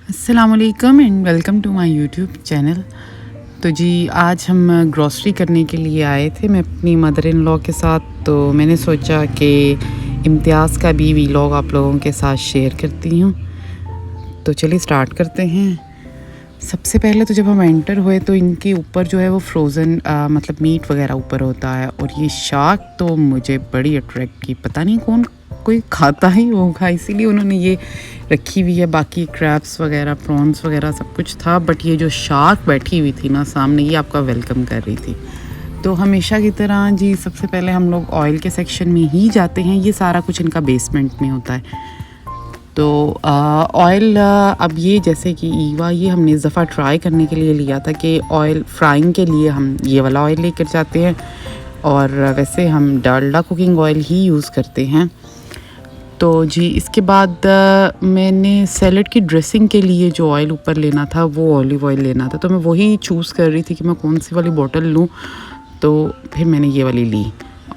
अस्सलामुअलैकुम and welcome to my YouTube channel. तो जी आज हम ग्रॉसरी करने के लिए आए थे मैं अपनी मदर इन लॉ के साथ। तो मैंने सोचा कि इम्तियाज़ का भी वीलॉग आप लोगों के साथ शेयर करती हूँ। तो चलिए स्टार्ट करते हैं। सबसे पहले तो जब हम एंटर हुए तो इनके ऊपर जो है वो फ्रोज़न मतलब मीट वगैरह ऊपर होता है, और ये शार्क तो मुझे बड़ी अट्रैक्ट की। पता नहीं कौन कोई खाता ही होगा इसीलिए उन्होंने ये रखी हुई है। बाकी क्रैब्स वगैरह प्रॉन्स वगैरह सब कुछ था, बट ये जो शार्क बैठी हुई थी ना सामने, ये आपका वेलकम कर रही थी। तो हमेशा की तरह जी सबसे पहले हम लोग ऑयल के सेक्शन में ही जाते हैं। ये सारा कुछ इनका बेसमेंट में होता है। तो ऑयल अब ये जैसे कि ईवा ये हमने इस दफ़ा ट्राई करने के लिए लिया था कि ऑयल फ्राइंग के लिए हम ये वाला ऑयल लेकर जाते हैं, और वैसे हम डालडा कुकिंग ऑयल ही यूज़ करते हैं। तो जी इसके बाद मैंने सैलड की ड्रेसिंग के लिए जो ऑयल ऊपर लेना था वो ऑलिव ऑयल लेना था। तो मैं वही चूज़ कर रही थी कि मैं कौन सी वाली बॉटल लूँ, तो फिर मैंने ये वाली ली।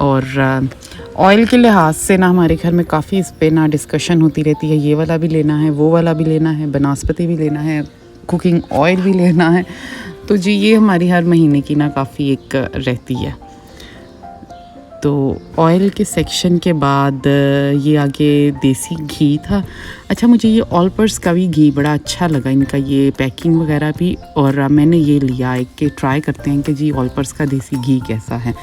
और ऑयल के लिहाज से ना हमारे घर में काफ़ी इस पे ना डिस्कशन होती रहती है, ये वाला भी लेना है, वो वाला भी लेना है, बनास्पति भी लेना है, कुकिंग ऑयल भी लेना है। तो जी ये हमारी हर महीने की ना काफ़ी एक रहती है। तो ऑयल के सेक्शन के बाद ये आगे देसी घी था। अच्छा मुझे ये ऑल पर्स का भी घी बड़ा अच्छा लगा, इनका ये पैकिंग वगैरह भी। और मैंने ये लिया एक कि ट्राई करते हैं कि जी ऑल पर्स का देसी घी कैसा है।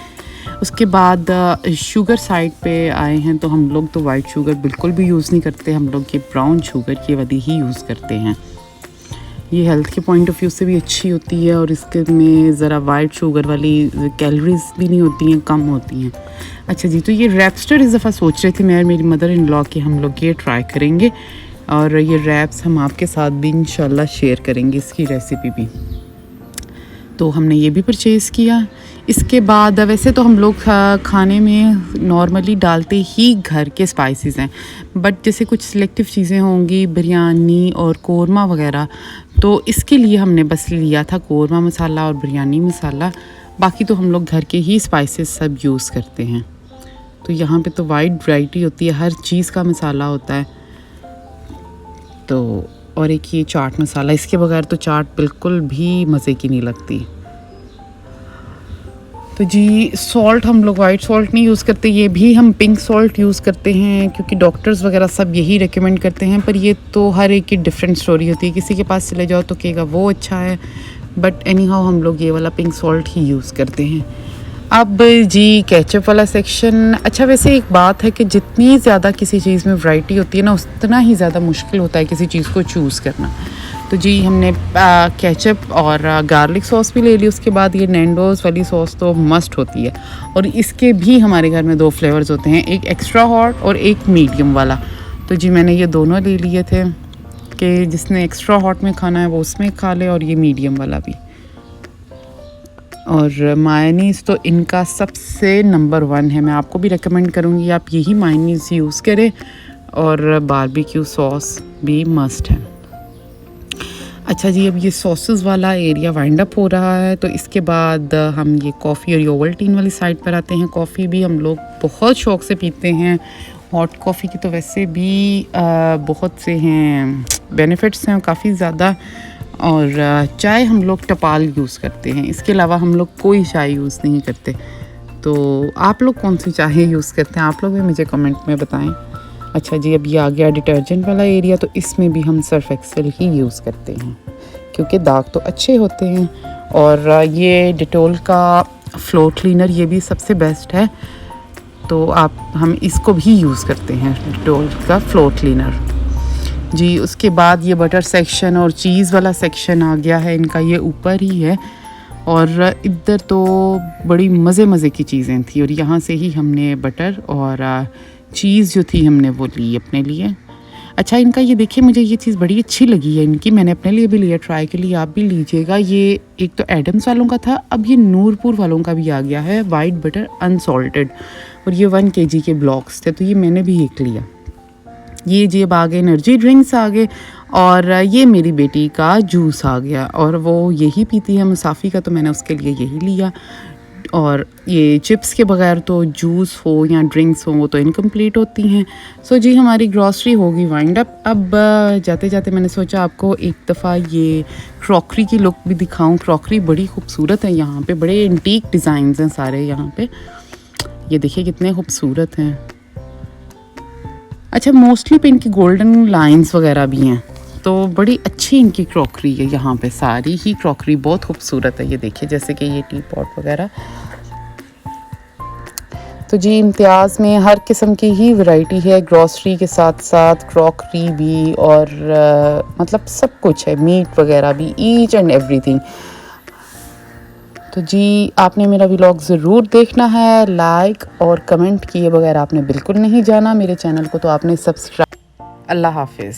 उसके बाद शुगर साइड पे आए हैं। तो हम लोग तो वाइट शुगर बिल्कुल भी यूज़ नहीं करते, हम लोग ये ब्राउन शुगर ये वाली ही यूज़ करते हैं। ये हेल्थ के पॉइंट ऑफ व्यू से भी अच्छी होती है, और इसके में ज़रा वाइट शुगर वाली कैलोरीज भी नहीं होती हैं, कम होती हैं। अच्छा जी, तो ये रैप्स्टर इस दफ़ा सोच रहे थे मैं और मेरी मदर इन लॉ कि हम लोग ये ट्राई करेंगे, और ये रैप्स हम आपके साथ भी इंशाल्लाह शेयर करेंगे, इसकी रेसिपी भी। तो हमने ये भी परचेज़ किया। इसके बाद वैसे तो हम लोग खाने में नॉर्मली डालते ही घर के स्पाइसेस हैं, बट जैसे कुछ सिलेक्टिव चीज़ें होंगी बिरयानी और कोरमा वगैरह, तो इसके लिए हमने बस लिया था कोरमा मसाला और बिरयानी मसाला। बाकी तो हम लोग घर के ही स्पाइसेस सब यूज़ करते हैं। तो यहाँ पे तो वाइड वैरायटी होती है, हर चीज़ का मसाला होता है। तो और एक ये चाट मसाला, इसके बगैर तो चाट बिल्कुल भी मज़े की नहीं लगती। तो जी सॉल्ट हम लोग वाइट सॉल्ट नहीं यूज़ करते, ये भी हम पिंक सॉल्ट यूज़ करते हैं क्योंकि डॉक्टर्स वगैरह सब यही रेकमेंड करते हैं। पर ये तो हर एक की डिफरेंट स्टोरी होती है, किसी के पास चले जाओ तो कहेगा वो अच्छा है, बट एनी हाउ हम लोग ये वाला पिंक सॉल्ट ही यूज़ करते हैं। अब जी केचप वाला सेक्शन। अच्छा वैसे एक बात है कि जितनी ज़्यादा किसी चीज़ में वैरायटी होती है ना, उतना ही ज़्यादा मुश्किल होता है किसी चीज़ को चूज़ करना। तो जी हमने केचप और गार्लिक सॉस भी ले ली। उसके बाद ये नैंडोज़ वाली सॉस तो मस्ट होती है, और इसके भी हमारे घर में 2 फ्लेवर्स होते हैं, एक एक्स्ट्रा हॉट और एक मीडियम वाला। तो जी मैंने ये दोनों ले लिए थे कि जिसने एक्स्ट्रा हॉट में खाना है वो उसमें खा ले, और ये मीडियम वाला भी। और मायनीज़ तो इनका सबसे नंबर 1 है, मैं आपको भी रेकमेंड करूँगी आप यही मायनीज़ यूज़ करें, और बारबेक्यू सॉस भी मस्ट है। अच्छा जी, अब ये सॉसेस वाला एरिया वाइंड अप हो रहा है, तो इसके बाद हम ये कॉफ़ी और योवल्टीन वाली साइड पर आते हैं। कॉफ़ी भी हम लोग बहुत शौक़ से पीते हैं। हॉट कॉफ़ी की तो वैसे भी बहुत से हैं बेनिफिट्स हैं काफ़ी ज़्यादा। और चाय हम लोग टपाल यूज़ करते हैं, इसके अलावा हम लोग कोई चाय यूज़ नहीं करते। तो आप लोग कौन सी चाय यूज़ करते हैं, आप लोग भी मुझे कमेंट में बताएं। अच्छा जी, अब ये आ गया डिटर्जेंट वाला एरिया। तो इसमें भी हम सर्फ एक्सेल ही यूज़ करते हैं क्योंकि दाग तो अच्छे होते हैं। और ये डिटोल का फ्लोर क्लीनर ये भी सबसे बेस्ट है, तो हम इसको भी यूज़ करते हैं, डिटोल का फ्लोर क्लीनर जी। उसके बाद ये बटर सेक्शन और चीज़ वाला सेक्शन आ गया है, इनका ये ऊपर ही है। और इधर तो बड़ी मज़े की चीज़ें थी, और यहाँ से ही हमने बटर और चीज़ जो थी हमने वो ली अपने लिए। अच्छा इनका ये देखिए, मुझे ये चीज़ बड़ी अच्छी लगी है इनकी, मैंने अपने लिए भी लिया ट्राई के लिए, आप भी लीजिएगा। ये एक तो एडम्स वालों का था, अब ये नूरपुर वालों का भी आ गया है, वाइट बटर अनसॉल्टेड, और ये 1 kg के ब्लॉक्स थे, तो ये मैंने भी एक लिया। ये जेब आ गए, एनर्जी ड्रिंक्स आ गए, और ये मेरी बेटी का जूस आ गया, और वो यही पीती है मुसाफ़ी का, तो मैंने उसके लिए यही लिया। और ये चिप्स के बगैर तो जूस हो या ड्रिंक्स हो वो तो इनकम्प्लीट होती हैं। सो जी हमारी ग्रॉसरी होगी वाइंड अप। अब जाते जाते मैंने सोचा आपको एक दफ़ा ये क्रॉकरी की लुक भी दिखाऊं। क्रॉकरी बड़ी खूबसूरत है यहाँ पे, बड़े एंटीक डिज़ाइंस हैं सारे यहाँ पे। ये देखिए कितने खूबसूरत हैं। अच्छा, मोस्टली पे इनकी गोल्डन लाइंस वगैरह भी हैं, तो बड़ी अच्छी इनकी क्रॉकरी है यहाँ पे। सारी ही क्रॉकरी बहुत खूबसूरत है। ये देखिए जैसे कि ये टी पॉट वगैरह। तो जी इम्तियाज़ में हर किस्म की ही वैरायटी है, ग्रॉसरी के साथ साथ क्रॉकरी भी और मतलब सब कुछ है, मीट वगैरह भी, ईच एंड एवरीथिंग। तो जी आपने मेरा व्लॉग ज़रूर देखना है, लाइक और कमेंट किए बगैर आपने बिल्कुल नहीं जाना मेरे चैनल को, तो आपने सब्सक्राइब। अल्लाह हाफिज़।